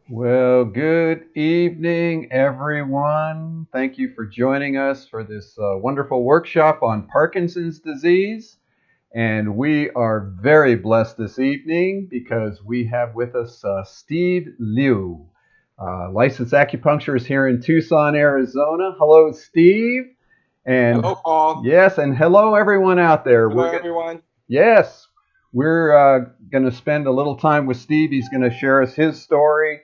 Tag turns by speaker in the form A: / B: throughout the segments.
A: Well, good evening, everyone. Thank you for joining us for this wonderful workshop on Parkinson's disease. And we are very blessed this evening because we have with us Steve Liu, licensed acupuncturist here in Tucson, Arizona. Hello, Steve. And
B: Hello, Paul.
A: yes, and hello, everyone out there.
B: Hello, everyone.
A: Yes, we're going to spend a little time with Steve. He's going to share us his story,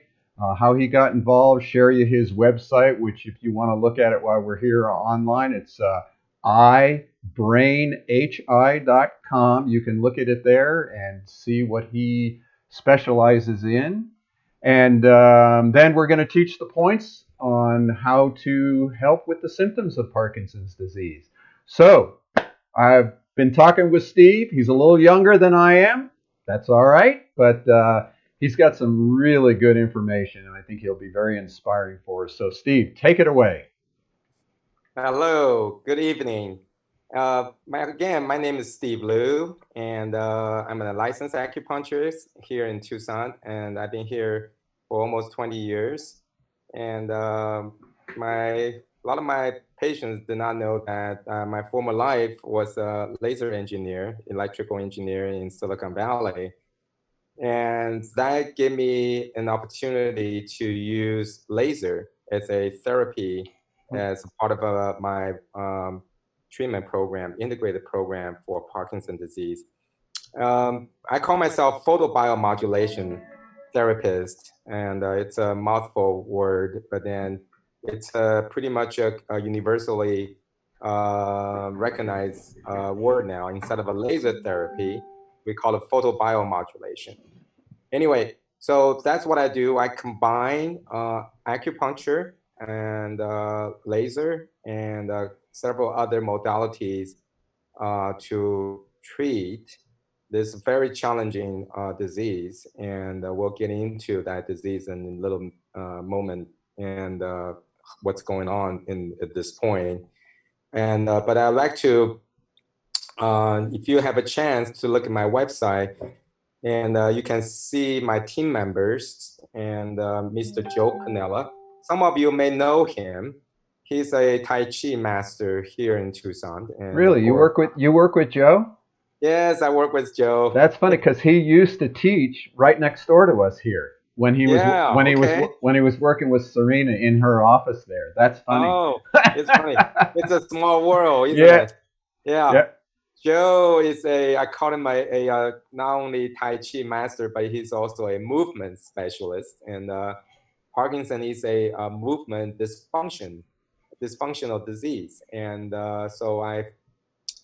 A: how he got involved, share you his website, which, if you want to look at it while we're here online, it's ibrainhi.com. You can look at it there and see what he specializes in. And then we're going to teach the points on how to help with the symptoms of Parkinson's disease. So, I've been talking with Steve. He's a little younger than I am. That's all right, but he's got some really good information, and I think he'll be very inspiring for us. So, Steve, take it away.
B: Hello, good evening. My name is Steve Liu, and I'm a licensed acupuncturist here in Tucson, and I've been here for almost 20 years. And a lot of my patients did not know that my former life was a laser engineer, electrical engineer in Silicon Valley. And that gave me an opportunity to use laser as a therapy as part of my treatment program, integrated program for Parkinson's disease. I call myself photobiomodulation therapist, and it's a mouthful word, but then it's pretty much a universally recognized word now. Instead of a laser therapy, we call it photobiomodulation. Anyway, so that's what I do. I combine acupuncture and laser and several other modalities to treat this very challenging disease. And we'll get into that disease in a little moment and what's going on at this point. And but I'd like to, if you have a chance to look at my website, and you can see my team members and Mr. Joe Panella. Some of you may know him. He's a Tai Chi master here in Tucson, and
A: Really,
B: or
A: you work with Joe?
B: yes, I work with Joe.
A: That's funny because he used to teach right next door to us here
B: Yeah, okay.
A: when he was working with Serena in her office there. That's funny.
B: Oh, it's funny. It's a small world, isn't
A: Yeah,
B: it? Yeah.
A: yeah.
B: Joe is I call him not only Tai Chi master, but he's also a movement specialist. And Parkinson is a movement dysfunctional disease. And so I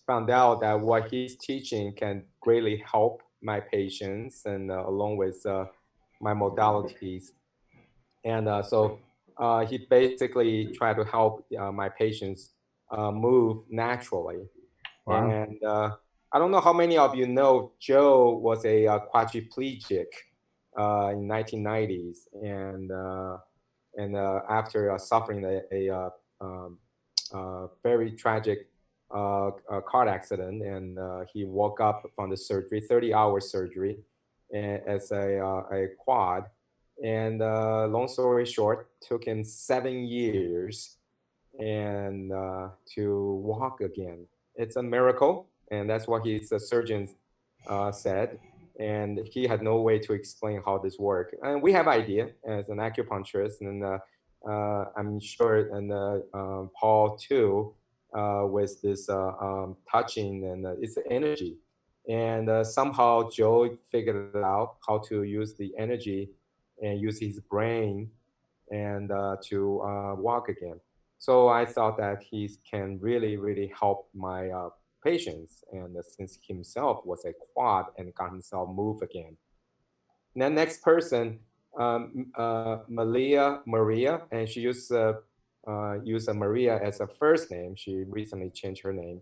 B: found out that what he's teaching can greatly help my patients and along with my modalities. And he basically tried to help my patients move naturally.
A: Wow.
B: And I don't know how many of you know Joe was a quadriplegic in 1990s, and after suffering a very tragic car accident, and he woke up from the surgery, 30-hour surgery, as a quad. And long story short, took him 7 years and to walk again. It's a miracle, and that's what his surgeons said. And he had no way to explain how this worked. And we have idea as an acupuncturist, and I'm sure, and Paul too, with this touching and it's the energy. And somehow Joe figured out how to use the energy and use his brain and to walk again. So I thought that he can really, really help my patients. And since himself was a quad and got himself move again. And then next person, Maria, and she used Maria as a first name. She recently changed her name,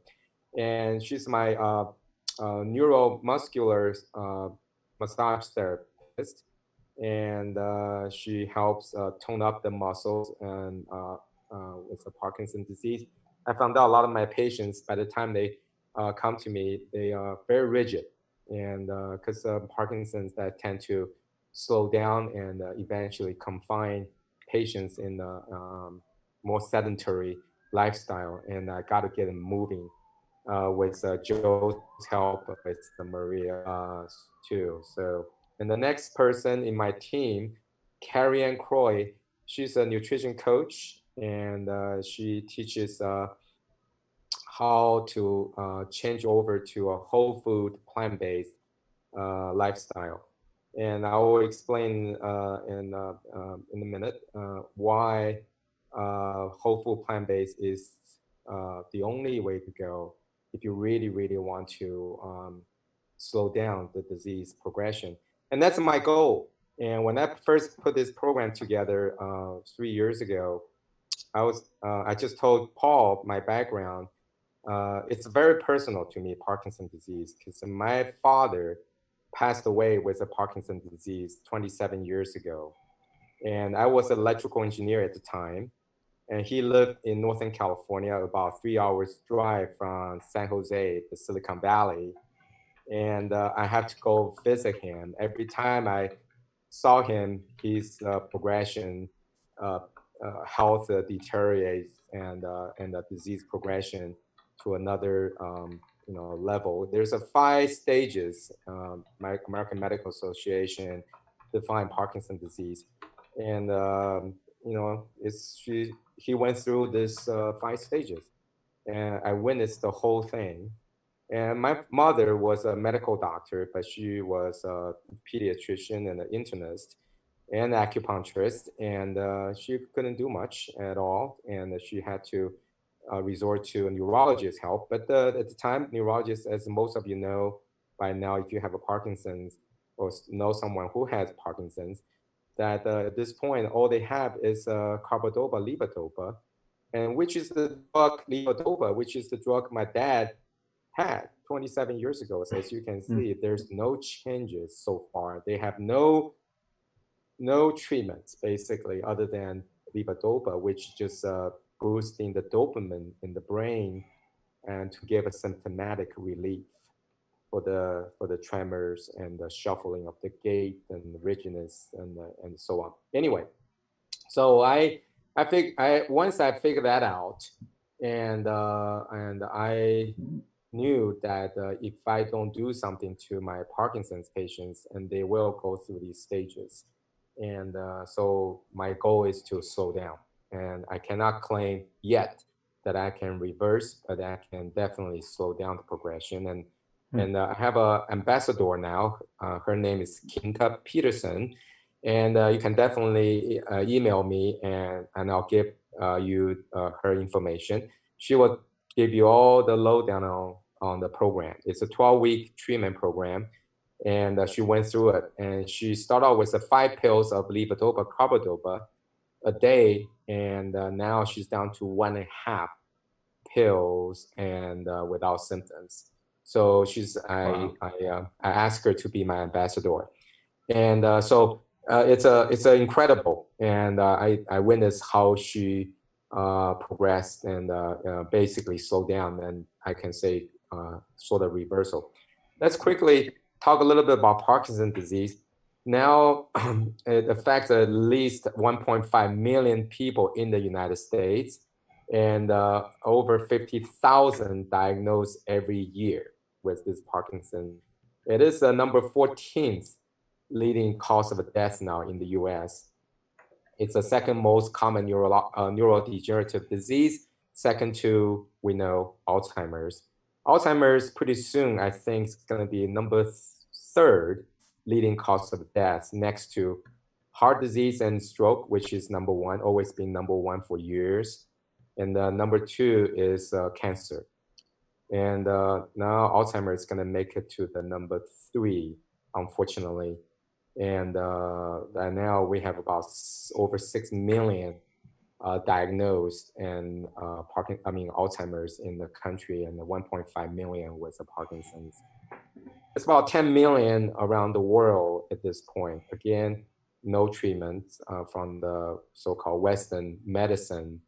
B: and she's my neuromuscular massage therapist, and she helps tone up the muscles and with the Parkinson's disease. I found out a lot of my patients, by the time they come to me, they are very rigid, and because Parkinson's that tend to slow down and eventually confine patients in a more sedentary lifestyle. And I got to get them moving with Joe's help, with Maria too. So, and the next person in my team, Carrie Ann Croy, she's a nutrition coach, and she teaches how to change over to a whole food, plant-based lifestyle. And I will explain in a minute why whole food plant-based is the only way to go if you really, really want to slow down the disease progression. And that's my goal. And when I first put this program together 3 years ago, I just told Paul my background. It's very personal to me, Parkinson's disease, because my father passed away with a Parkinson's disease 27 years ago. And I was an electrical engineer at the time. And he lived in Northern California, about 3 hours drive from San Jose, the Silicon Valley. And I had to go visit him. Every time I saw him, his progression, uh, health deteriorates, and the disease progression to another level. There's a 5 stages. My American Medical Association defined Parkinson's disease, and he went through this 5 stages, and I witnessed the whole thing. And my mother was a medical doctor, but she was a pediatrician and an internist and acupuncturist, and she couldn't do much at all, and she had to resort to a neurologist's help. But at the time, neurologists, as most of you know by now, if you have a Parkinson's or know someone who has Parkinson's, that at this point, all they have is carbidopa, levodopa, and which is the drug levodopa, which is the drug my dad had 27 years ago. So as you can see, there's no changes so far. They have no treatments basically other than levodopa, which just boosting the dopamine in the brain and to give a symptomatic relief for the tremors and the shuffling of the gait and the rigidness and so on. Anyway, so I once I figured that out, and I knew that if I don't do something to my Parkinson's patients, and they will go through these stages, and so my goal is to slow down, and I cannot claim yet that I can reverse, but I can definitely slow down the progression. And I have an ambassador now. Her name is Kinta Peterson, and you can definitely email me, and I'll give you her information. She will give you all the lowdown on the program. It's a 12-week treatment program, and she went through it. And she started out with the 5 pills of levodopa, carbidopa a day, and now she's down to 1.5 pills and without symptoms. So I asked her to be my ambassador, and it's incredible. And I witnessed how she progressed and basically slowed down, and I can say sort of reversal. Let's quickly talk a little bit about Parkinson's disease. Now, it affects at least 1.5 million people in the United States, and over 50,000 diagnosed every year with this Parkinson. It is the number 14th leading cause of death now in the US. It's the second most common neurodegenerative disease, second to, we know, Alzheimer's. Alzheimer's pretty soon, I think, is going to be number third leading cause of death, next to heart disease and stroke, which is number one, always been number one for years. And number two is cancer. And now Alzheimer's is going to make it to the number three, unfortunately. And now we have about over 6 million diagnosed and Alzheimer's in the country, and 1.5 million with the Parkinson's. It's about 10 million around the world at this point. Again, no treatments from the so-called Western medicine,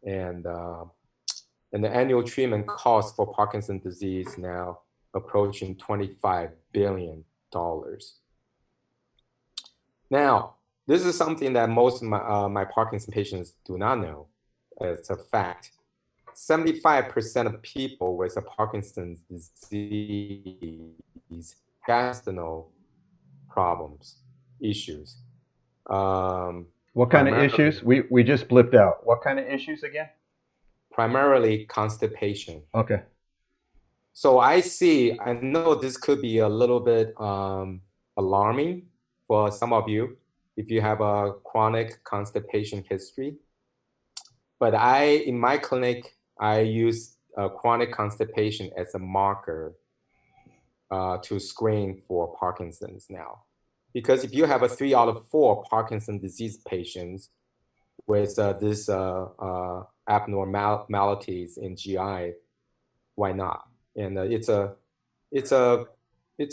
B: and the annual treatment cost for Parkinson's disease now approaching $25 billion. Now, this is something that most of my Parkinson patients do not know. It's a fact. 75% of people with a Parkinson's disease gastrointestinal problems, issues.
A: What kind of
B: Primarily,
A: issues? We just blipped out. What kind of issues again?
B: primarily constipation.
A: Okay.
B: So I know this could be a little bit alarming for some of you if you have a chronic constipation history. But in my clinic, I use chronic constipation as a marker to screen for Parkinson's now. Because if you have a 3 out of 4 Parkinson's disease patients with this abnormalities in GI, why not? And it's a it's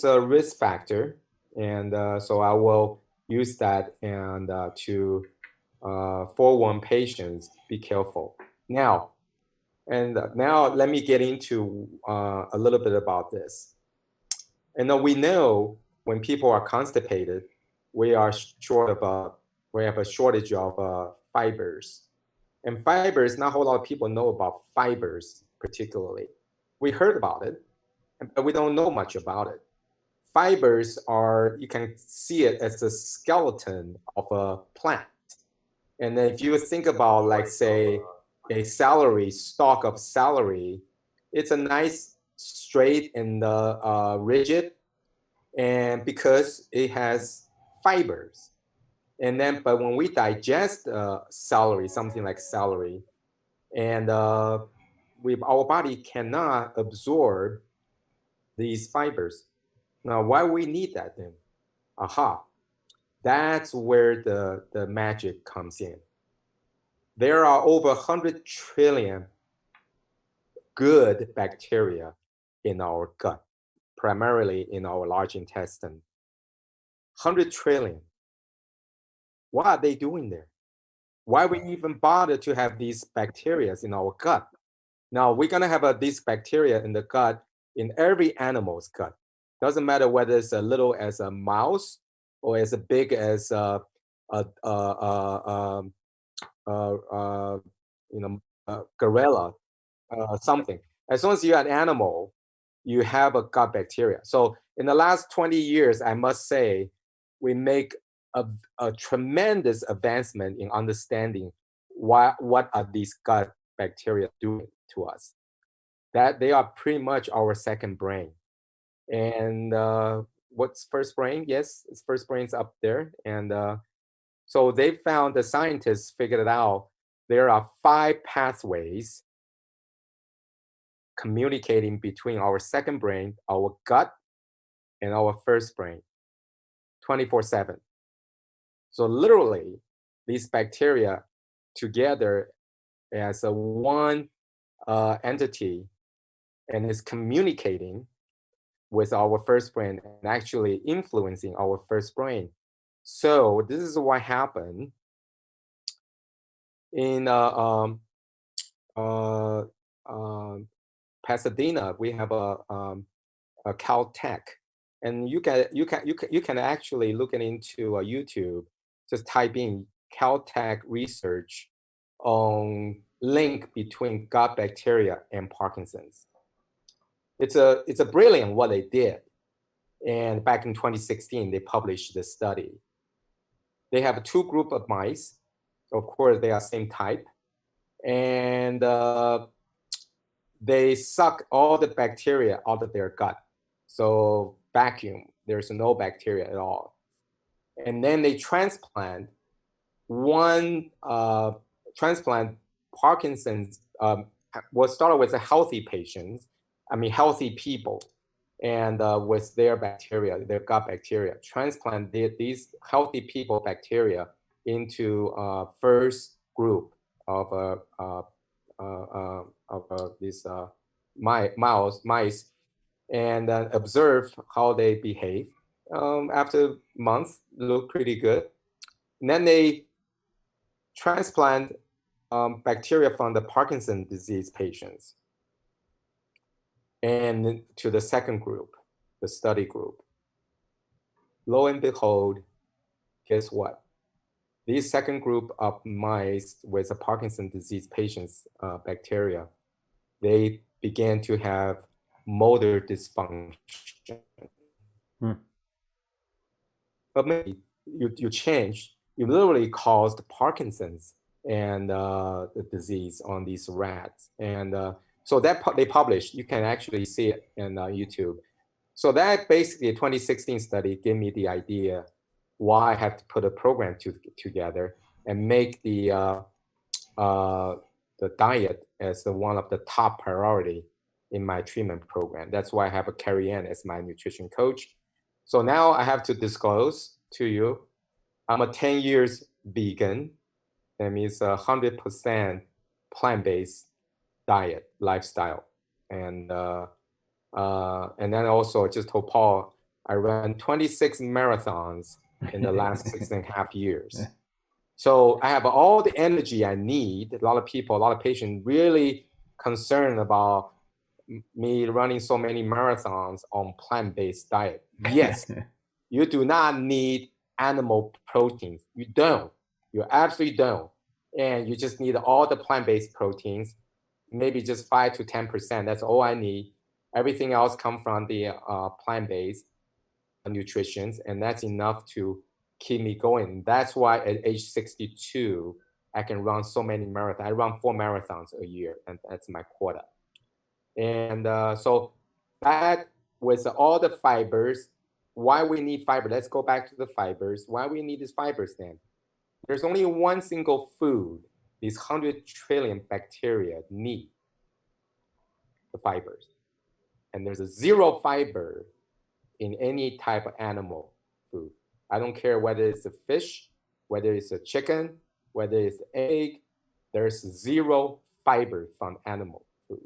B: a risk factor, and so I will use that and to forewarn patients, be careful. Now, now let me get into a little bit about this. And we know when people are constipated, we are short of we have a shortage of fibers. And fibers, not a whole lot of people know about fibers particularly. We heard about it, but we don't know much about it. Fibers are, you can see it as the skeleton of a plant. And then if you think about, like, say, a celery, stalk of celery, it's a nice, straight, and rigid, and because it has fibers. And then, but when we digest celery, something like celery, and our body cannot absorb these fibers. Now, why we need that then? Aha, that's where the magic comes in. There are over 100 trillion good bacteria in our gut, primarily in our large intestine. 100 trillion. What are they doing there? Why we even bother to have these bacteria in our gut? Now, we're going to have these bacteria in the gut, in every animal's gut. Doesn't matter whether it's as little as a mouse or as big as a, a, a, a gorilla, something. As long as you're an animal, you have a gut bacteria. So in the last 20 years, I must say, we make a tremendous advancement in understanding what are these gut bacteria doing to us. That they are pretty much our second brain. And what's first brain? Yes, it's first brain's up there. And so they found, the scientists figured it out. There are 5 pathways communicating between our second brain, our gut, and our first brain 24/7. So literally, these bacteria together as a one entity and is communicating with our first brain and actually influencing our first brain. So this is what happened in uh, um, Pasadena. We have a Caltech, and you can actually look it into YouTube. Just type in Caltech research on link between gut bacteria and Parkinson's. It's a brilliant what they did. And back in 2016, they published this study. They have 2 group of mice. Of course, they are same type, and they suck all the bacteria out of their gut. So vacuum, there's no bacteria at all. And then they transplant transplant Parkinson's, was started with the healthy patients, healthy people, and with their bacteria, their gut bacteria, transplant these healthy people bacteria into first group of these mice, and observe how they behave. After months, look pretty good. And then they transplant bacteria from the Parkinson's disease patients and to the second group, the study group. Lo and behold, guess what? This second group of mice with a Parkinson disease patients, bacteria, they began to have motor dysfunction.
A: Hmm.
B: But maybe you change, you literally caused Parkinson's and the disease on these rats. And so that they published, you can actually see it in YouTube. So that basically a 2016 study gave me the idea why I have to put a program together and make the diet as one of the top priority in my treatment program. That's why I have a Carrie Ann as my nutrition coach. So now I have to disclose to you, I'm a 10 years vegan. That means 100% plant-based diet lifestyle. And then also I just told Paul, I ran 26 marathons in the last 6.5 years. So I have all the energy I need. A lot of people, a lot of patients really concerned about me running so many marathons on plant-based diet. Yes, you do not need animal proteins. You don't. You absolutely don't. And you just need all the plant-based proteins, maybe just 5 to 10%. That's all I need. Everything else come from the plant-based nutrition, and that's enough to keep me going. That's why at age 62, I can run so many marathons. I run 4 marathons a year, and that's my quota. And so that with all the fibers, why we need fiber? Let's go back to the fibers. Why we need these fibers then? There's only one single food these 100 trillion bacteria need, the fibers. And there's a zero fiber in any type of animal food. I don't care whether it's a fish, whether it's a chicken, whether it's egg, there's zero fiber from animal food.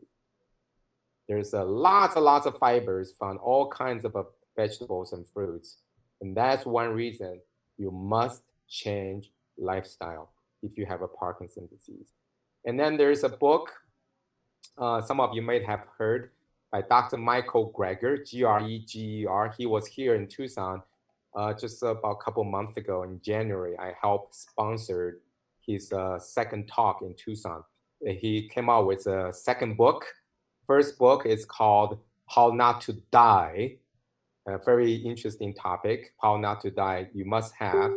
B: There's lots and lots of fibers from all kinds of vegetables and fruits. And that's one reason you must change lifestyle if you have a Parkinson's disease. And then there's a book, some of you might have heard, by Dr. Michael Greger, Greger. He was here in Tucson just about a couple months ago in January. I helped sponsor his second talk in Tucson. He came out with a second book. First book is called How Not to Die. A very interesting topic, how not to die. You must have.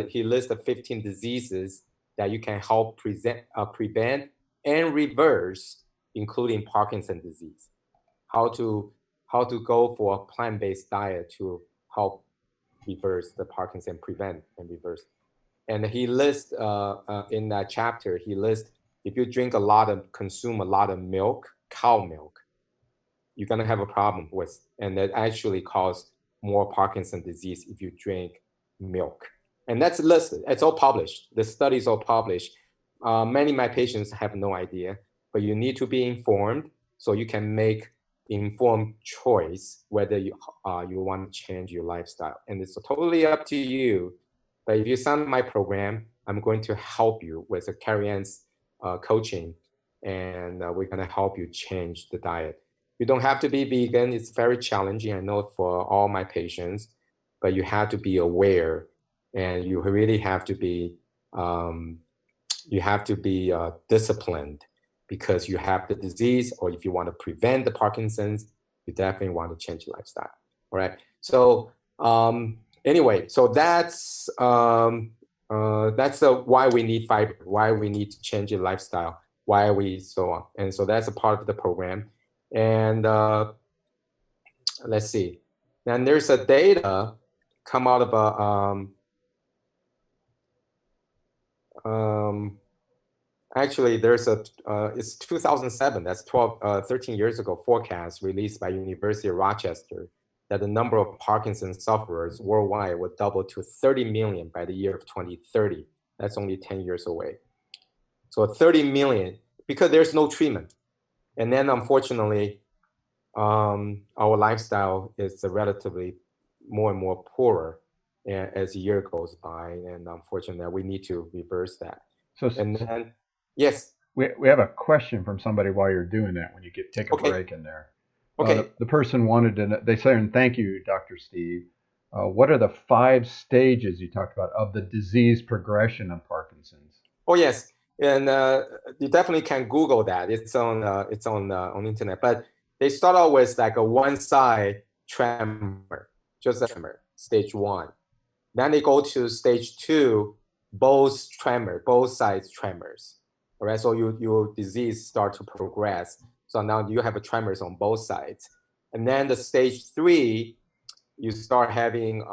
B: He listed 15 diseases that you can help prevent and reverse, including Parkinson's disease. How to go for a plant-based diet to help reverse the Parkinson, prevent and reverse. And he lists in that chapter, he lists if you consume a lot of milk, cow milk, you're gonna have a problem with, and that actually cause more Parkinson's disease if you drink milk. And that's listed, it's all published. The studies are published. Many of my patients have no idea, but you need to be informed so you can make informed choice whether you want to change your lifestyle. And it's totally up to you. But if you sign my program, I'm going to help you with a Carrie Ann's coaching, and we're going to help you change the diet. You don't have to be vegan. It's very challenging, I know, for all my patients, but you have to be aware, and you really have to be disciplined, because you have the disease, or if you want to prevent the Parkinson's, you definitely want to change your lifestyle. All right. So anyway, so that's why we need fiber, why we need to change your lifestyle, why we so on. And so that's a part of the program. And let's see. And there's a data come out of actually, there's it's 2007, that's 13 years ago, forecast released by University of Rochester that the number of Parkinson's sufferers worldwide would double to 30 million by the year of 2030. That's only 10 years away. So 30 million, because there's no treatment. And then unfortunately, our lifestyle is relatively more and more poorer as the year goes by. And unfortunately, we need to reverse that.
A: So,
B: and then, yes.
A: We have a question from somebody while you're doing that, when you take a break in there.
B: Okay.
A: The person wanted to, they say, and thank you, Dr. Steve. What are the 5 stages you talked about of the disease progression of Parkinson's?
B: Oh yes, and you definitely can Google that. It's on internet. But they start out with like a one side tremor, just a tremor, stage one. Then they go to stage two, both sides tremors. All right, so your disease start to progress. So now you have a tremors on both sides, and then the stage three, you start having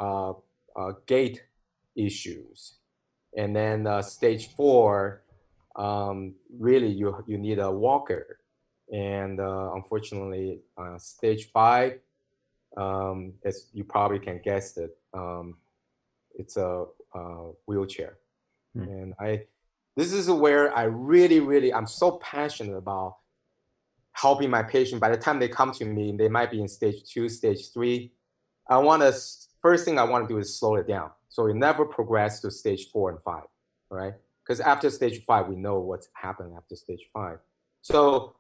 B: gait issues, and then stage four, really you need a walker, and unfortunately, stage five, as you probably can guess it, it's a wheelchair.
A: Hmm.
B: And this is where I really, I'm so passionate about helping my patient. By the time they come to me, they might be in stage two, stage three. First thing I want to do is slow it down. So it never progress to stage 4 and 5, right? Because after stage 5, we know what's happening after stage 5. So,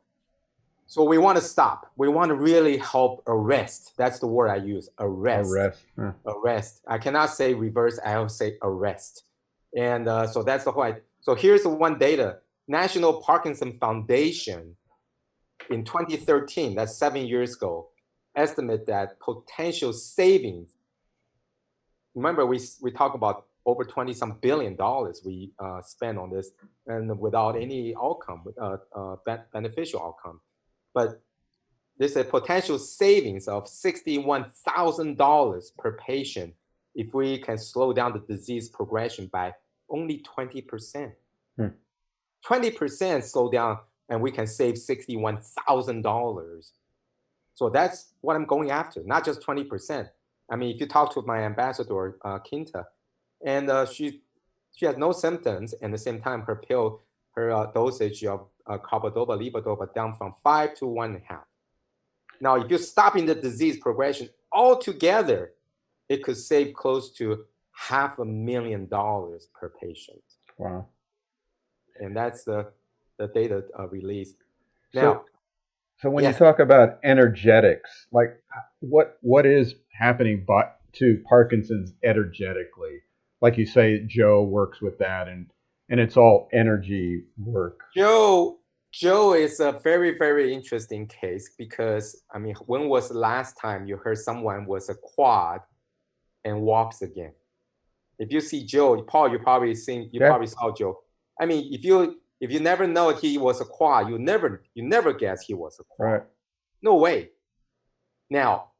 B: so we want to stop. We want to really help arrest. That's the word I use, arrest.
A: Arrest. Huh.
B: Arrest. I cannot say reverse. I'll say arrest. And so that's the whole. So here's the one data. National Parkinson Foundation in 2013, that's 7 years ago, estimate that potential savings. Remember, we talk about over 20 some $billion we spend on this, and without any outcome, beneficial outcome. But there's a potential savings of $61,000 per patient if we can slow down the disease progression by only 20%.
A: Hmm.
B: 20% slow down, and we can save $61,000. So that's what I'm going after, not just 20%. I mean, if you talk to my ambassador, Kinta, and she has no symptoms, and at the same time, her dosage of carbidopa, levodopa down from 5 to 1.5. Now, if you're stopping the disease progression altogether, it could save close to $500,000 per patient.
A: Wow.
B: And that's the data released.
A: So,
B: Now,
A: so when you
B: yes,
A: talk about energetics, like what is happening to Parkinson's energetically? Like you say, Joe works with that, and it's all energy work.
B: Joe, Joe is a very interesting case because I mean, when was the last time you heard someone was a quad and walks again? If you see Joe, Paul, you
A: Yeah.
B: probably saw Joe. I mean, if you never know he was a quad, you never guess he was a quad.
A: Right.
B: No way. Now,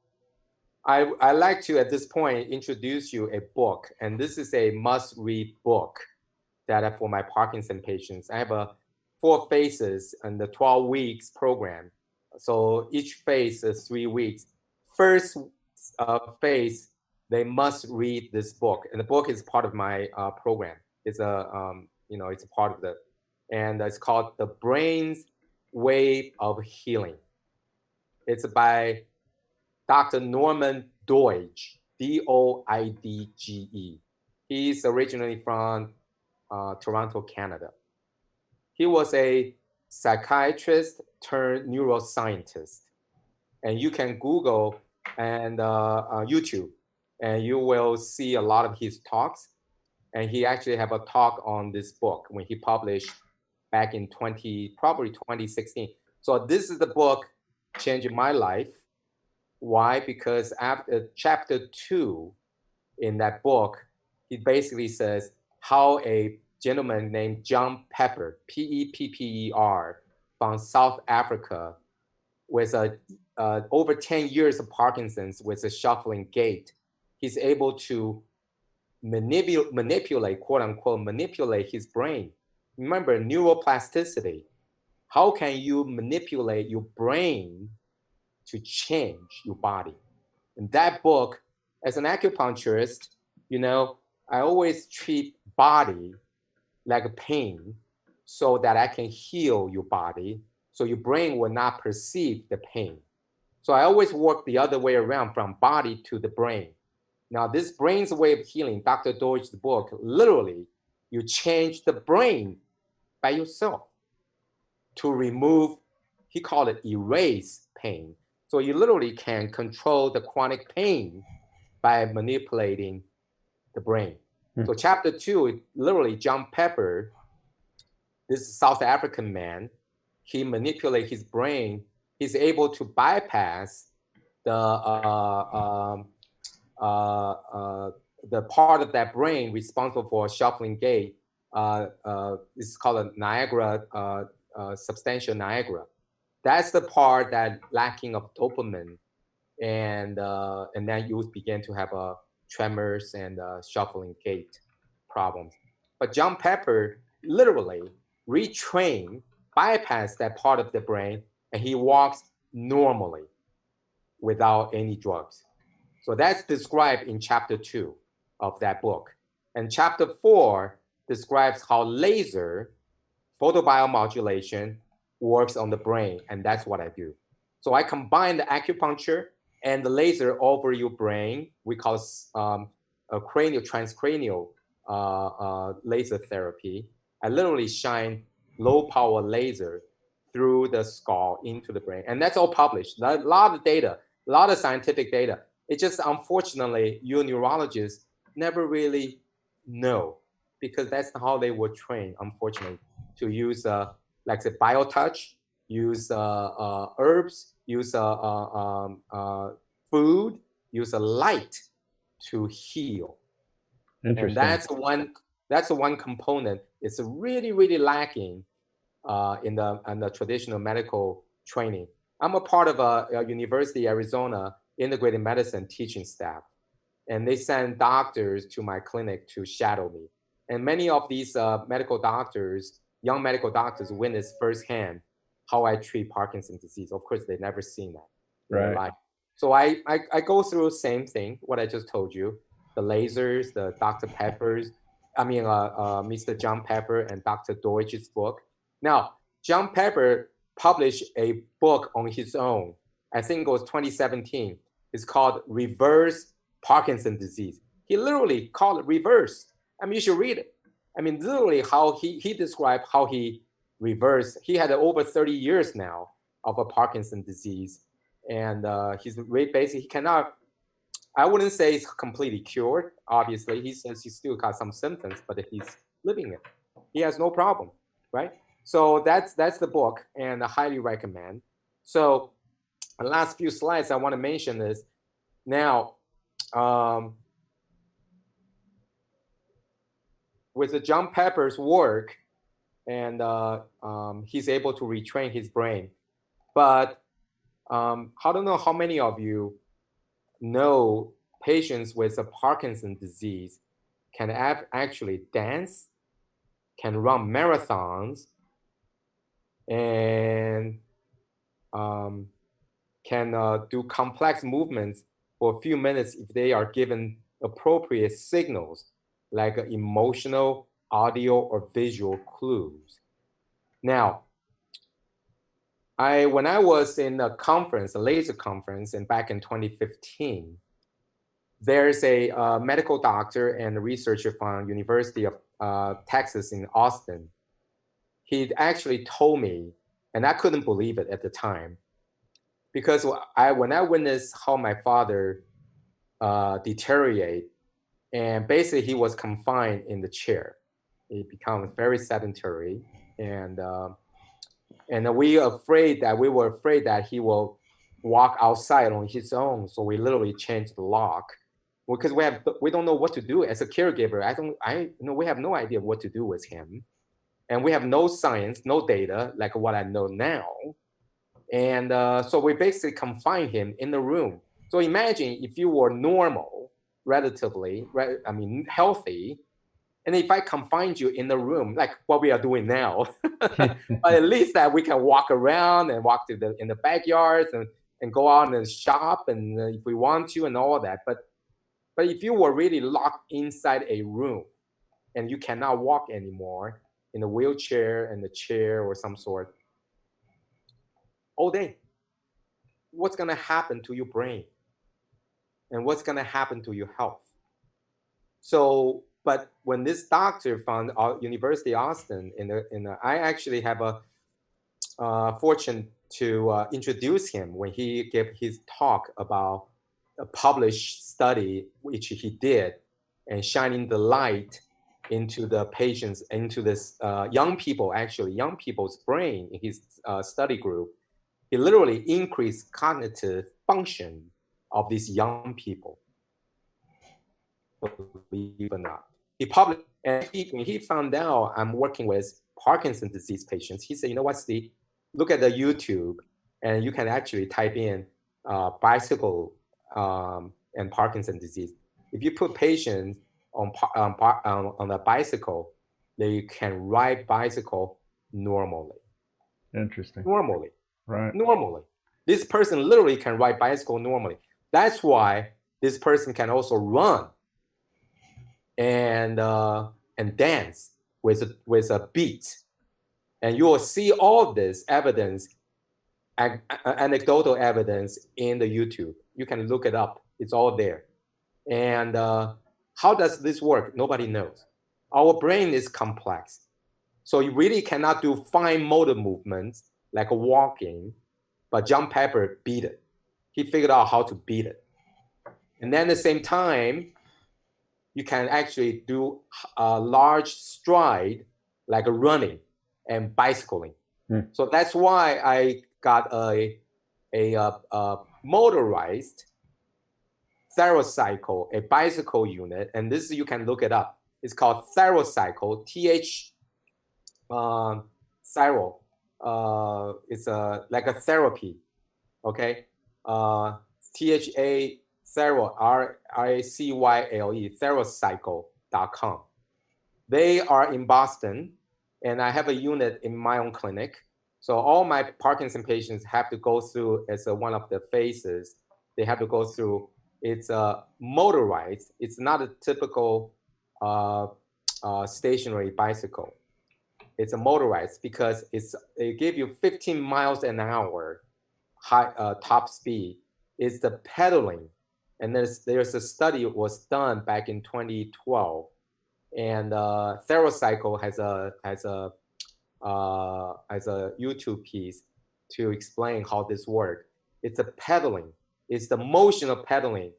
B: I like to at this point introduce you a book, and this is a must-read book that for my Parkinson patients. I have a 4 phases and the 12 weeks program. So each phase is 3 weeks. First phase, they must read this book, and the book is part of my program. It's it's a part of the, and it's called The Brain's Way of Healing. It's by Dr. Norman Doidge, Doidge. He's originally from Toronto, Canada. He was a psychiatrist turned neuroscientist. And you can Google and YouTube, and you will see a lot of his talks. And he actually have a talk on this book when he published back in probably 2016. So this is the book changing my life. Why? Because after chapter 2 in that book, he basically says how a gentleman named John Pepper, Pepper, from South Africa, with over 10 years of Parkinson's with a shuffling gait, he's able to manipulate, quote unquote, manipulate his brain. Remember, neuroplasticity. How can you manipulate your brain to change your body? In that book, as an acupuncturist, I always treat body like a pain so that I can heal your body so your brain will not perceive the pain. So I always work the other way around from body to the brain. Now, this brain's way of healing, Dr. Deutsch's book, literally, you change the brain by yourself to remove, he called it erase pain. So you literally can control the chronic pain by manipulating the brain.
A: Hmm.
B: So chapter 2, literally John Pepper, this South African man, he manipulates his brain. He's able to bypass the uh, uh, the part of that brain responsible for shuffling gait. It's called a Niagara, substantial Niagara. That's the part that lacking of dopamine, and then you begin to have tremors and shuffling gait problems. But John Pepper literally retrained, bypassed that part of the brain, and he walks normally without any drugs. So that's described in chapter 2 of that book. And chapter 4 describes how laser photobiomodulation works on the brain, and that's what I do. So I combine the acupuncture and the laser over your brain. We call it a cranial transcranial laser therapy. I literally shine low power laser through the skull into the brain, and that's all published. A lot of data, a lot of scientific data. It just unfortunately, you neurologists never really know because that's how they were trained. Unfortunately, to use like the biotouch, use herbs, use food, use light to heal, and
A: Interesting.
B: that's the one component. It's really really lacking in the traditional medical training. I'm a part of a University of Arizona integrated medicine teaching staff, and they send doctors to my clinic to shadow me. And many of these medical doctors, young medical doctors, witness firsthand how I treat Parkinson's disease. Of course, they've never seen that in their
A: Right.
B: life. So I go through the same thing, what I just told you, the lasers, the Dr. Peppers, Mr. John Pepper and Dr. Deutsch's book. Now, John Pepper published a book on his own. I think it was 2017. It's called Reverse Parkinson Disease. He literally called it reverse. I mean, you should read it. I mean, literally how he described how he reversed. He had over 30 years now of a Parkinson disease. And he's basically, he cannot, I wouldn't say he's completely cured. Obviously, he says he still got some symptoms, but he's living it. He has no problem, right? So that's the book, and I highly recommend. So the last few slides I want to mention is now um, with the John Pepper's work, and he's able to retrain his brain. But I don't know how many of you know patients with a Parkinson disease can actually dance, can run marathons, and um, can do complex movements for a few minutes if they are given appropriate signals like emotional, audio, or visual clues. Now, when I was in a conference, a laser conference, and back in 2015, there's a medical doctor and a researcher from University of Texas in Austin. He actually told me, and I couldn't believe it at the time, because when I witnessed how my father deteriorate, and basically he was confined in the chair, he becomes very sedentary, and we were afraid that he will walk outside on his own. So we literally changed the lock because we don't know what to do as a caregiver. We have no idea what to do with him, and we have no science, no data like what I know now. And so we basically confined him in the room. So imagine if you were normal, relatively, right? I mean, healthy, and if I confined you in the room, like what we are doing now, but at least that we can walk around and walk in the backyards and go out and shop and if we want to and all that. But if you were really locked inside a room and you cannot walk anymore in a wheelchair and a chair or some sort all day, what's gonna happen to your brain and what's gonna happen to your health? So, but when this doctor from University of Austin, I actually have a fortune to introduce him when he gave his talk about published study which he did, and shining the light into the patients, into this young people, actually young people's brain in his study group. He literally increased cognitive function of these young people, believe it or not. He published, and when he found out I'm working with Parkinson's disease patients, he said, you know what, Steve, look at the YouTube, and you can actually type in bicycle and Parkinson's disease. If you put patients on a bicycle, they can ride bicycle normally.
A: Interesting.
B: Normally.
A: Right.
B: Normally. This person literally can ride bicycle normally. That's why this person can also run and dance with a beat. And you will see all this evidence, anecdotal evidence in the YouTube. You can look it up. It's all there. And how does this work? Nobody knows. Our brain is complex. So you really cannot do fine motor movements like walking, but John Pepper beat it. He figured out how to beat it. And then at the same time, you can actually do a large stride like running and bicycling. So that's why I got a motorized Therocycle, a bicycle unit, and this you can look it up. It's called Therocycle, Thero. It's like a therapy, okay? THA Thero, RACYLE, Therocycle.com. They are in Boston, and I have a unit in my own clinic. So all my Parkinson patients have to go through, as one of the phases, they have to go through. It's motorized. It's not a typical stationary bicycle. It's a motorized because it gives you 15 miles an hour high top speed. It's the pedaling, and there's a study was done back in 2012, and Therocycle has a YouTube piece to explain how this works. It's a pedaling. It's the motion of pedaling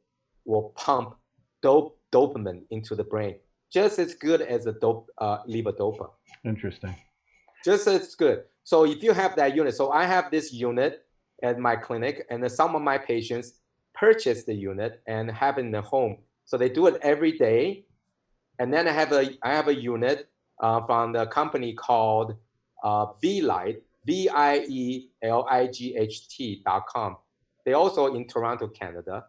B: will pump dopamine into the brain, just as good as the levodopa.
A: Interesting.
B: Just as good. So if you have that unit, so I have this unit at my clinic, and then some of my patients purchase the unit and have it in the home. So they do it every day. And then I have a unit from the company called VLight, VIELIGHT.com. They also in Toronto, Canada.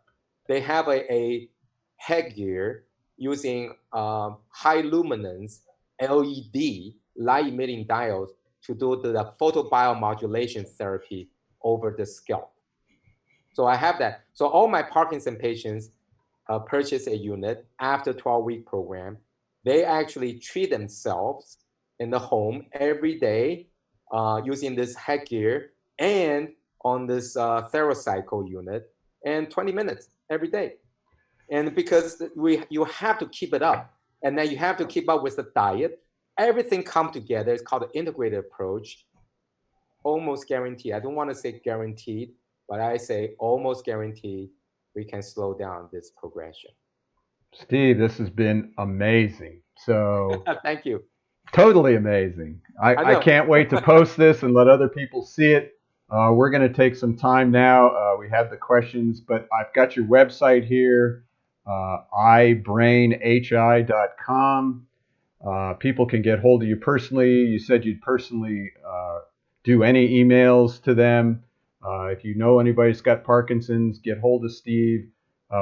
B: They have a headgear using high luminance LED light emitting diodes to do the photobiomodulation therapy over the scalp. So I have that. So all my Parkinson patients purchase a unit after 12-week program. They actually treat themselves in the home every day using this headgear and on this Therocycle unit, and 20 minutes every day. And because you have to keep it up, and then you have to keep up with the diet, everything come together. It's called the integrated approach. Almost guaranteed. I don't want to say guaranteed, but I say almost guaranteed we can slow down this progression.
A: Steve, this has been amazing. So
B: Thank you.
A: totally amazing. I
B: know.
A: can't wait to post this and let other people see it. We're going to take some time now. We have the questions, but I've got your website here, ibrainhi.com. People can get hold of you personally. You said you'd personally do any emails to them. If you know anybody who's got Parkinson's, get hold of Steve.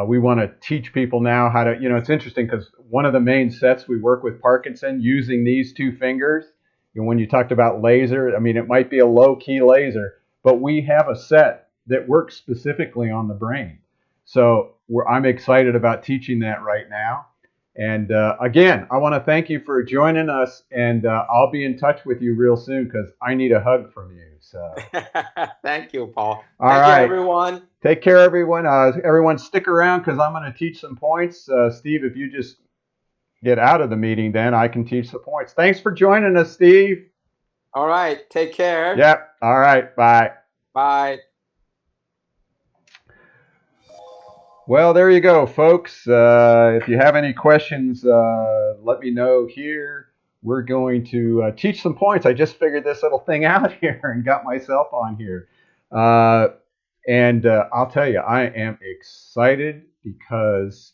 A: We want to teach people now how to, it's interesting because one of the main sets we work with Parkinson using these two fingers, when you talked about laser, I mean, it might be a low key laser, but we have a set that works specifically on the brain. So I'm excited about teaching that right now. And again, I want to thank you for joining us, and I'll be in touch with you real soon because I need a hug from you. So,
B: thank you, Paul.
A: All
B: Thank
A: right.
B: you, everyone.
A: Take care, everyone. Everyone, stick around because I'm going to teach some points. Steve, if you just get out of the meeting, then I can teach the points. Thanks for joining us, Steve.
B: All right. Take care.
A: Yep. All right. Bye.
B: Bye.
A: Well, there you go, folks. If you have any questions, let me know here. We're going to teach some points. I just figured this little thing out here and got myself on here. Uh, and I'll tell you, I am excited because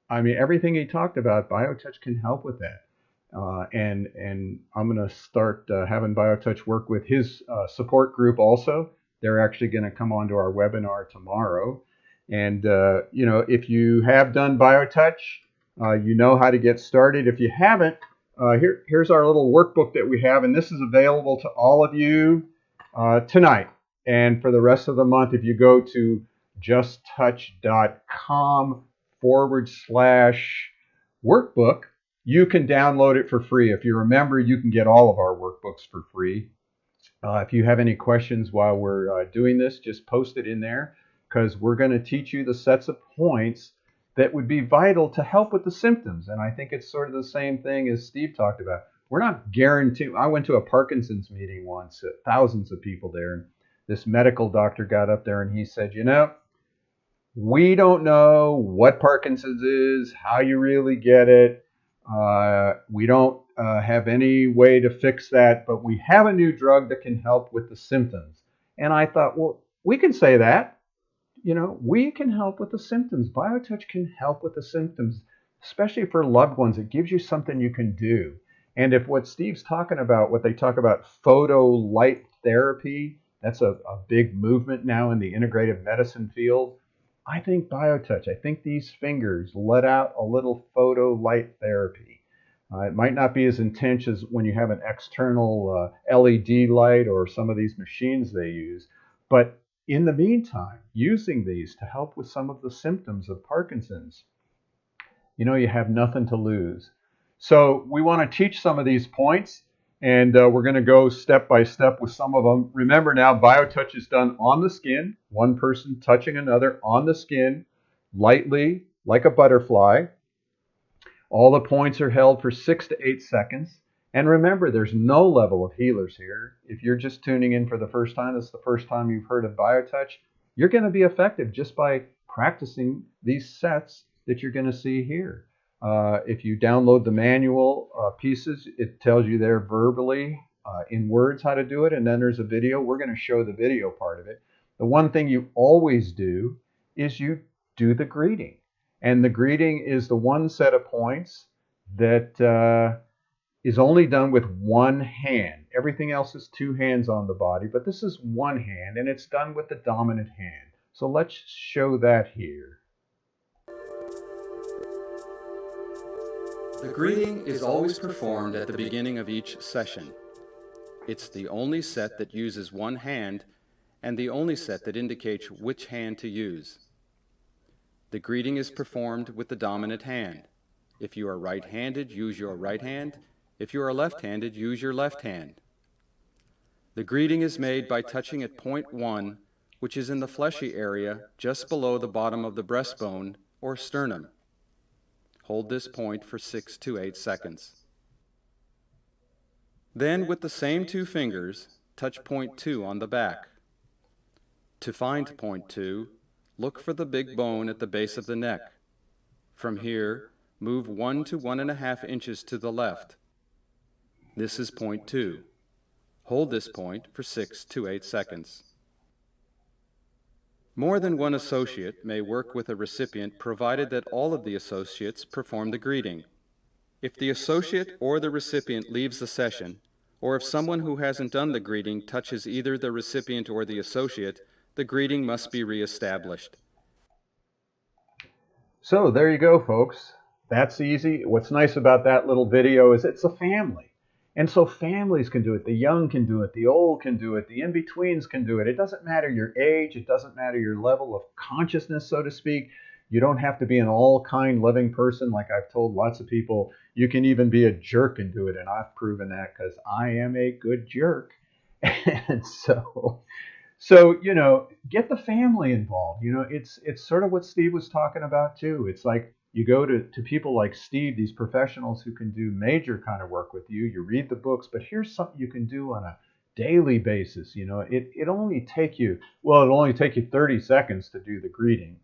A: I mean, everything he talked about, BioTouch can help with that. And I'm going to start having BioTouch work with his support group also. They're actually going to come onto our webinar tomorrow. And if you have done BioTouch, you know how to get started. If you haven't, here's our little workbook that we have, and this is available to all of you tonight. And for the rest of the month, if you go to justtouch.com/workbook, you can download it for free. If you're a member, you can get all of our workbooks for free. If you have any questions while we're doing this, just post it in there because we're going to teach you the sets of points that would be vital to help with the symptoms. And I think it's sort of the same thing as Steve talked about. We're not guaranteed. I went to a Parkinson's meeting once, thousands of people there, and this medical doctor got up there and he said, we don't know what Parkinson's is, how you really get it. We don't have any way to fix that, but we have a new drug that can help with the symptoms. And I thought, well, we can say that. We can help with the symptoms. BioTouch can help with the symptoms, especially for loved ones. It gives you something you can do. And if what Steve's talking about, what they talk about, photo light therapy, that's a big movement now in the integrative medicine field. I think BioTouch, I think these fingers let out a little photo light therapy. It might not be as intense as when you have an external LED light or some of these machines they use, but in the meantime, using these to help with some of the symptoms of Parkinson's, you have nothing to lose. So we want to teach some of these points, and we're going to go step by step with some of them. Remember now, BioTouch is done on the skin, one person touching another on the skin, lightly, like a butterfly. All the points are held for 6 to 8 seconds. And remember, there's no level of healers here. If you're just tuning in for the first time, this is the first time you've heard of BioTouch, you're going to be effective just by practicing these sets that you're going to see here. If you download the manual pieces, it tells you there verbally in words how to do it. And then there's a video. We're going to show the video part of it. The one thing you always do is you do the greeting. And the greeting is the one set of points that is only done with one hand. Everything else is two hands on the body, but this is one hand, and it's done with the dominant hand. So let's show that here.
C: The greeting is always performed at the beginning of each session. It's the only set that uses one hand and the only set that indicates which hand to use. The greeting is performed with the dominant hand. If you are right-handed, use your right hand. If you are left-handed, use your left hand. The greeting is made by touching at point 1, which is in the fleshy area just below the bottom of the breastbone or sternum. Hold this point for 6 to 8 seconds. Then, with the same two fingers, touch point 2 on the back. To find point 2, look for the big bone at the base of the neck. From here, move 1 to 1.5 inches to the left. This is point 2. Hold this point for 6 to 8 seconds. More than one associate may work with a recipient provided that all of the associates perform the greeting. If the associate or the recipient leaves the session, or if someone who hasn't done the greeting touches either the recipient or the associate, the greeting must be reestablished.
A: So there you go, folks. That's easy. What's nice about that little video is it's a family. And so families can do it. The young can do it. The old can do it. The in-betweens can do it. It doesn't matter your age. It doesn't matter your level of consciousness, so to speak. You don't have to be an all-kind loving person like I've told lots of people. You can even be a jerk and do it. And I've proven that because I am a good jerk. And so, get the family involved. It's sort of what Steve was talking about too. It's like you go to people like Steve, these professionals who can do major kind of work with you. You read the books, but here's something you can do on a daily basis. It'll only take you 30 seconds to do the greeting.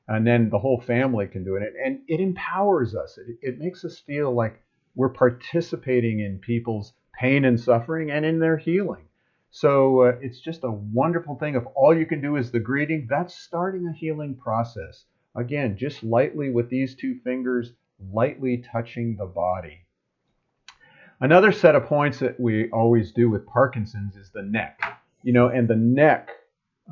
A: And then the whole family can do it. And it empowers us. It makes us feel like we're participating in people's pain and suffering and in their healing. So it's just a wonderful thing. If all you can do is the greeting, that's starting a healing process. Again, just lightly with these two fingers, lightly touching the body. Another set of points that we always do with Parkinson's is the neck. And the neck,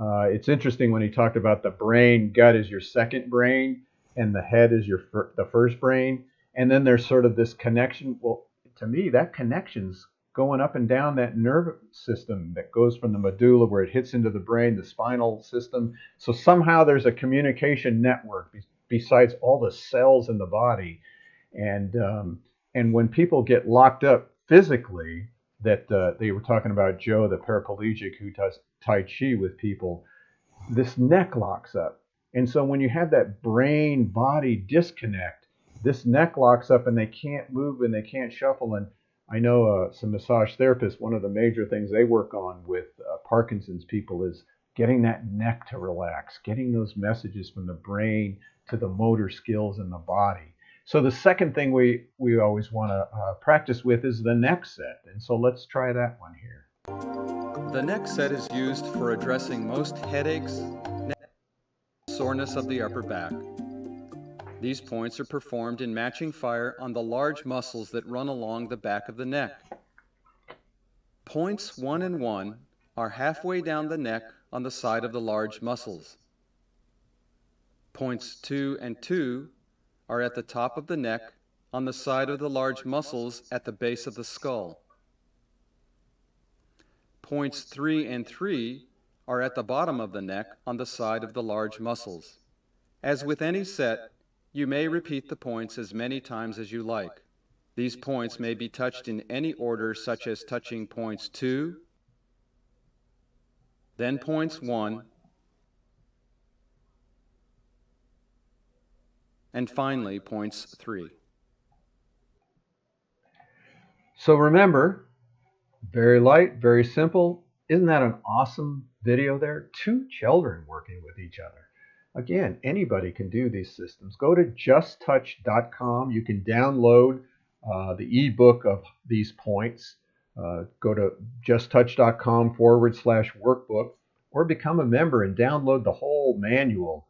A: it's interesting when he talked about the brain, gut is your second brain, and the head is the first brain. And then there's sort of this connection. Well, to me, that connection's going up and down that nerve system that goes from the medulla where it hits into the brain, the spinal system. So somehow there's a communication network besides all the cells in the body. And when people get locked up physically, that they were talking about Joe, the paraplegic who does Tai Chi with people, this neck locks up. And so when you have that brain body disconnect, this neck locks up and they can't move and they can't shuffle. And I know some massage therapists, one of the major things they work on with Parkinson's people is getting that neck to relax, getting those messages from the brain to the motor skills in the body. So the second thing we always want to practice with is the neck set. And so let's try that one here.
C: The neck set is used for addressing most headaches, soreness of the upper back. These points are performed in matching fire on the large muscles that run along the back of the neck. Points 1 and 1 are halfway down the neck on the side of the large muscles. Points 2 and 2 are at the top of the neck on the side of the large muscles at the base of the skull. Points 3 and 3 are at the bottom of the neck on the side of the large muscles. As with any set, you may repeat the points as many times as you like. These points may be touched in any order, such as touching points 2, then points 1, and finally points 3.
A: So remember, very light, very simple. Isn't that an awesome video there? 2 children working with each other. Again, anybody can do these systems. Go to justtouch.com. You can download the ebook of these points. Go to justtouch.com/workbook or become a member and download the whole manual.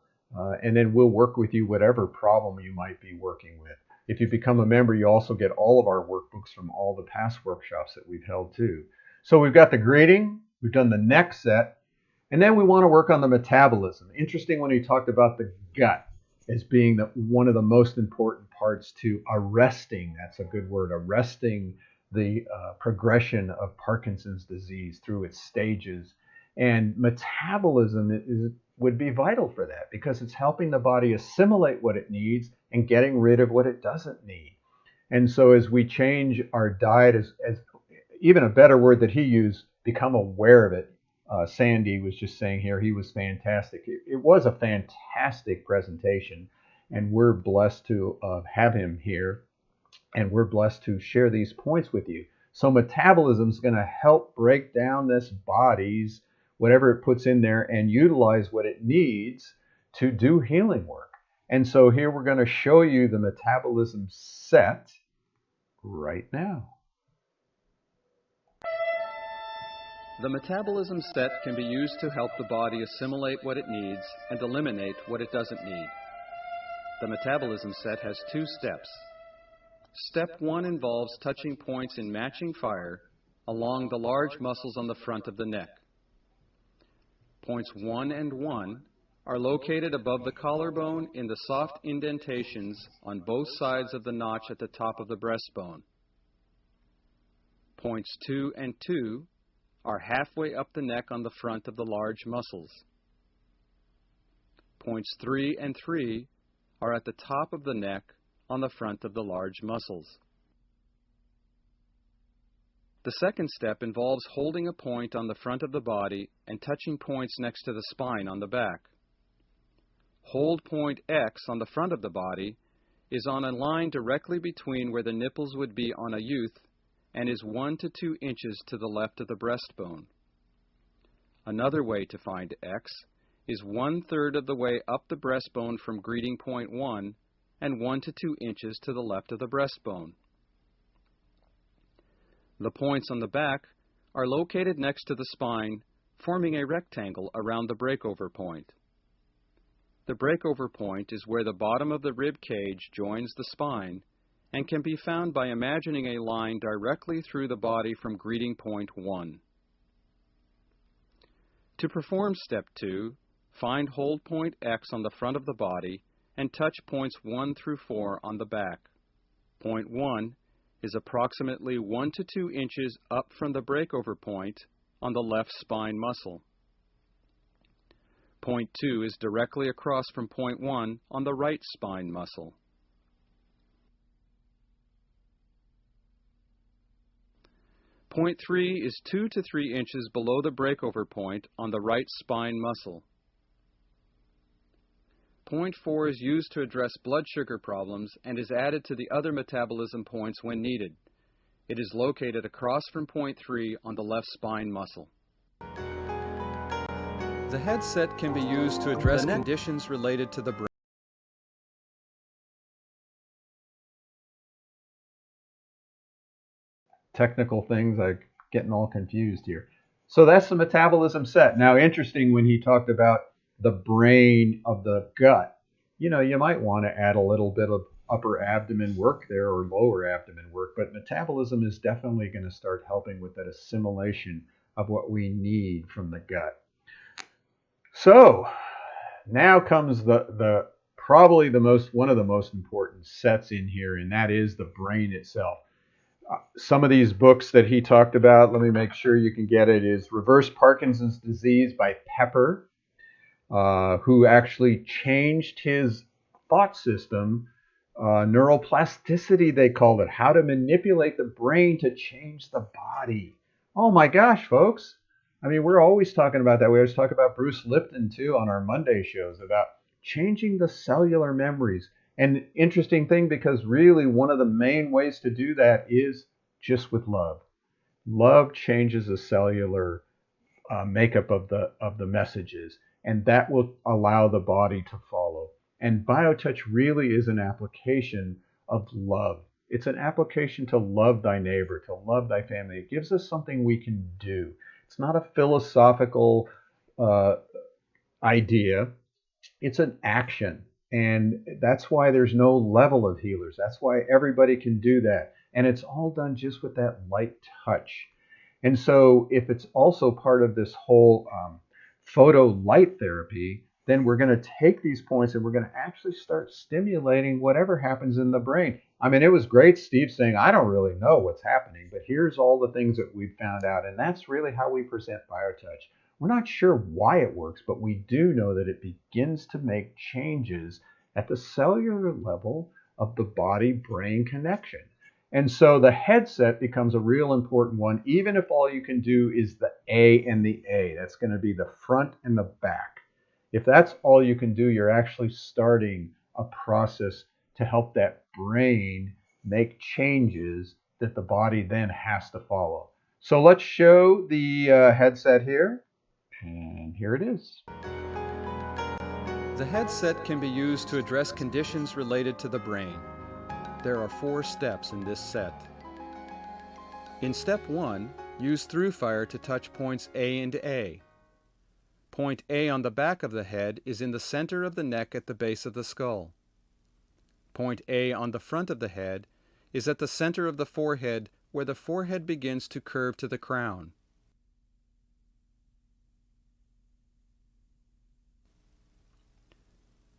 A: And then we'll work with you whatever problem you might be working with. If you become a member, you also get all of our workbooks from all the past workshops that we've held too. So we've got the greeting, we've done the neck set, and then we want to work on the metabolism. Interesting when he talked about the gut as being one of the most important parts to arresting, that's a good word, arresting the progression of Parkinson's disease through its stages. And metabolism would be vital for that because it's helping the body assimilate what it needs and getting rid of what it doesn't need. And so as we change our diet, as even a better word that he used, become aware of it. Sandy was just saying here, he was fantastic. It was a fantastic presentation, and we're blessed to have him here, and we're blessed to share these points with you. So metabolism is going to help break down this body's whatever it puts in there and utilize what it needs to do healing work. And so here we're going to show you the metabolism set right now.
C: The metabolism set can be used to help the body assimilate what it needs and eliminate what it doesn't need. The metabolism set has 2 steps. Step 1 involves touching points in matching fire along the large muscles on the front of the neck. Points 1 and 1 are located above the collarbone in the soft indentations on both sides of the notch at the top of the breastbone. Points 2 and 2 are halfway up the neck on the front of the large muscles. Points 3 and 3 are at the top of the neck on the front of the large muscles. The second step involves holding a point on the front of the body and touching points next to the spine on the back. Hold point X on the front of the body is on a line directly between where the nipples would be on a youth and is 1 to 2 inches to the left of the breastbone. Another way to find X is 1/3 of the way up the breastbone from greeting point 1 and 1 to 2 inches to the left of the breastbone. The points on the back are located next to the spine, forming a rectangle around the breakover point. The breakover point is where the bottom of the rib cage joins the spine and can be found by imagining a line directly through the body from greeting point 1. To perform step 2, find hold point X on the front of the body and touch points 1 through 4 on the back. Point 1 is approximately 1 to 2 inches up from the breakover point on the left spine muscle. Point 2 is directly across from point 1 on the right spine muscle. Point 3 is 2 to 3 inches below the breakover point on the right spine muscle. Point 4 is used to address blood sugar problems and is added to the other metabolism points when needed. It is located across from point 3 on the left spine muscle. The headset can be used to address conditions related to the brain.
A: Technical things, I'm getting all confused here. So that's the metabolism set. Now, interesting when he talked about the brain of the gut. You know, you might want to add a little bit of upper abdomen work there or lower abdomen work, but metabolism is definitely going to start helping with that assimilation of what we need from the gut. So now comes the probably one of the most important sets in here, and that is the brain itself. Some of these books that he talked about, let me make sure you can get it, is Reverse Parkinson's Disease by Pepper, who actually changed his thought system, neuroplasticity they called it, how to manipulate the brain to change the body. Oh my gosh, folks. I mean, we're always talking about that. We always talk about Bruce Lipton, too, on our Monday shows about changing the cellular memories. And interesting thing, because really one of the main ways to do that is just with love. Love changes the cellular makeup of the messages, and that will allow the body to follow. And BioTouch really is an application of love. It's an application to love thy neighbor, to love thy family. It gives us something we can do. It's not a philosophical idea. It's an action. And that's why there's no level of healers. That's why everybody can do that. And it's all done just with that light touch. And so if it's also part of this whole photo light therapy, then we're going to take these points and we're going to actually start stimulating whatever happens in the brain. I mean, it was great, Steve, saying, I don't really know what's happening, but here's all the things that we've found out. And that's really how we present BioTouch. We're not sure why it works, but we do know that it begins to make changes at the cellular level of the body-brain connection. And so the headset becomes a real important one, even if all you can do is the A and the A. That's going to be the front and the back. If that's all you can do, you're actually starting a process to help that brain make changes that the body then has to follow. So let's show the headset here. And here it is.
C: The headset can be used to address conditions related to the brain. There are 4 steps in this set. In step 1, use ThruFire to touch points A and A. Point A on the back of the head is in the center of the neck at the base of the skull. Point A on the front of the head is at the center of the forehead where the forehead begins to curve to the crown.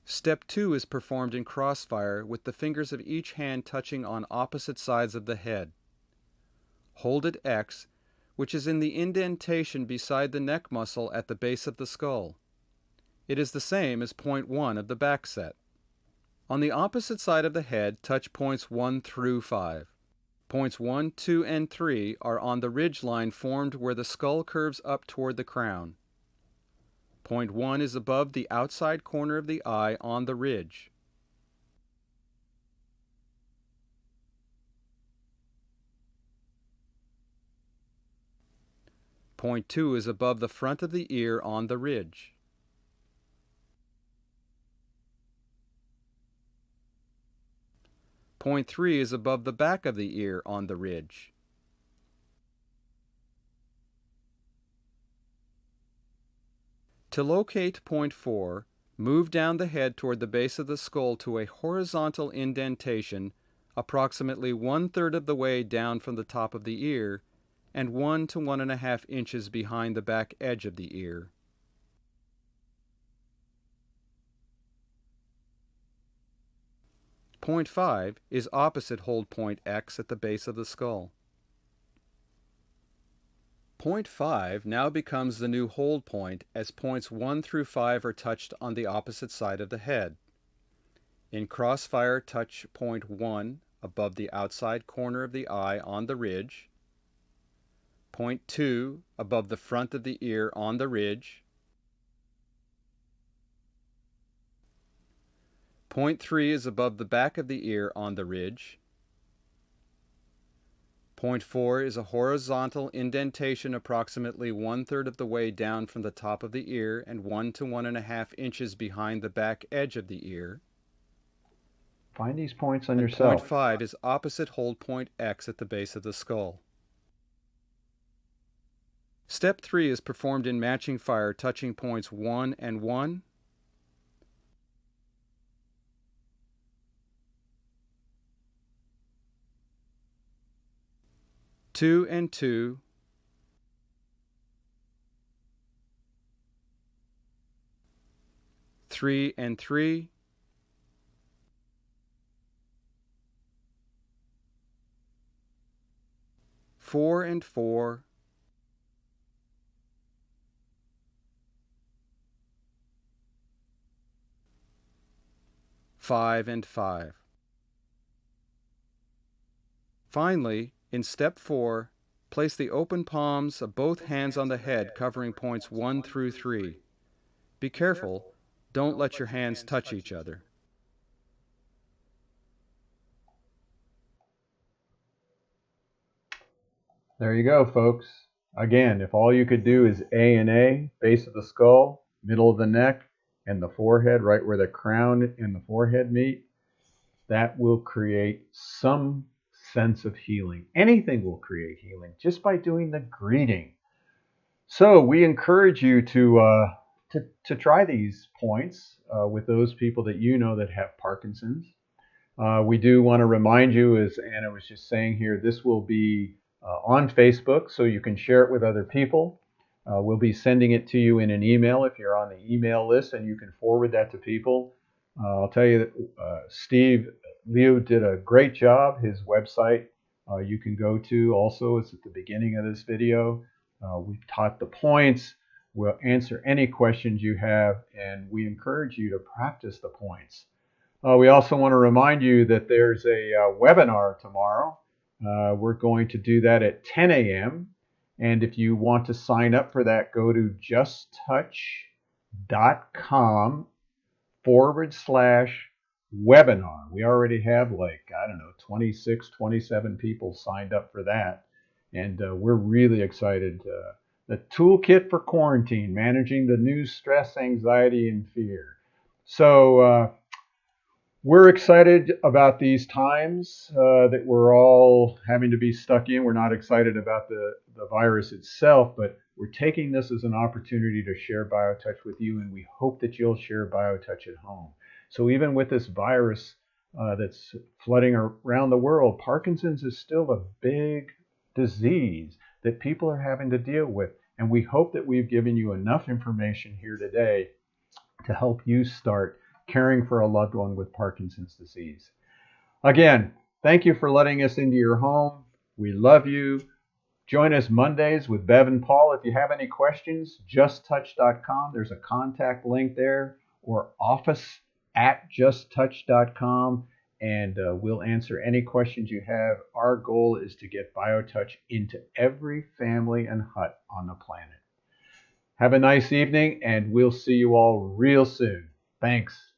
C: Step 2 is performed in crossfire with the fingers of each hand touching on opposite sides of the head. Hold at X, which is in the indentation beside the neck muscle at the base of the skull. It is the same as point 1 of the back set. On the opposite side of the head, touch points 1 through 5. Points 1, 2, and 3 are on the ridge line formed where the skull curves up toward the crown. Point 1 is above the outside corner of the eye on the ridge. Point 2 is above the front of the ear on the ridge. point 3 is above the back of the ear on the ridge. To locate point 4, move down the head toward the base of the skull to a horizontal indentation approximately 1/3 of the way down from the top of the ear and 1 to 1.5 inches behind the back edge of the ear. Point 5 is opposite hold point X at the base of the skull. Point 5 now becomes the new hold point as points 1 through 5 are touched on the opposite side of the head. In crossfire, touch point 1 above the outside corner of the eye on the ridge, point 2 above the front of the ear on the ridge, point 3 is above the back of the ear on the ridge, point 4 is a horizontal indentation approximately 1/3 of the way down from the top of the ear and 1 to 1.5 inches behind the back edge of the ear.
A: Find these points on
C: And
A: yourself.
C: point 5 is opposite hold point X at the base of the skull. Step 3 is performed in matching fire, touching points 1 and 1, two and 2, 3 and 3, 4 and 4, 5 and 5. Finally, in step 4, place the open palms of both hands on the head covering points 1 through 3. Be careful, don't let your hands touch each other.
A: There you go, folks. Again, if all you could do is A and A, base of the skull, middle of the neck, and the forehead, right where the crown and the forehead meet, that will create some sense of healing. Anything will create healing just by doing the greeting. So we encourage you to try these points with those people that you know that have Parkinson's. We do want to remind you, as Anna was just saying here, this will be on Facebook, so you can share it with other people. We'll be sending it to you in an email if you're on the email list, and you can forward that to people. I'll tell you that Steve Liu did a great job. His website you can go to also. It's at the beginning of this video. We've taught the points. We'll answer any questions you have, and we encourage you to practice the points. We also want to remind you that there's a webinar tomorrow. We're going to do that at 10 a.m. And if you want to sign up for that, go to justtouch.com/webinar. We already have 26, 27 people signed up for that. And we're really excited. The Toolkit for Quarantine, Managing the New Stress, Anxiety, and Fear. So, we're excited about these times that we're all having to be stuck in. We're not excited about the virus itself, but we're taking this as an opportunity to share BioTouch with you, and we hope that you'll share BioTouch at home. So even with this virus that's flooding around the world, Parkinson's is still a big disease that people are having to deal with. And we hope that we've given you enough information here today to help you start caring for a loved one with Parkinson's disease. Again, thank you for letting us into your home. We love you. Join us Mondays with Bev and Paul. If you have any questions, justtouch.com. There's a contact link there, or office@justtouch.com, and we'll answer any questions you have. Our goal is to get BioTouch into every family and hut on the planet. Have a nice evening, and we'll see you all real soon. Thanks.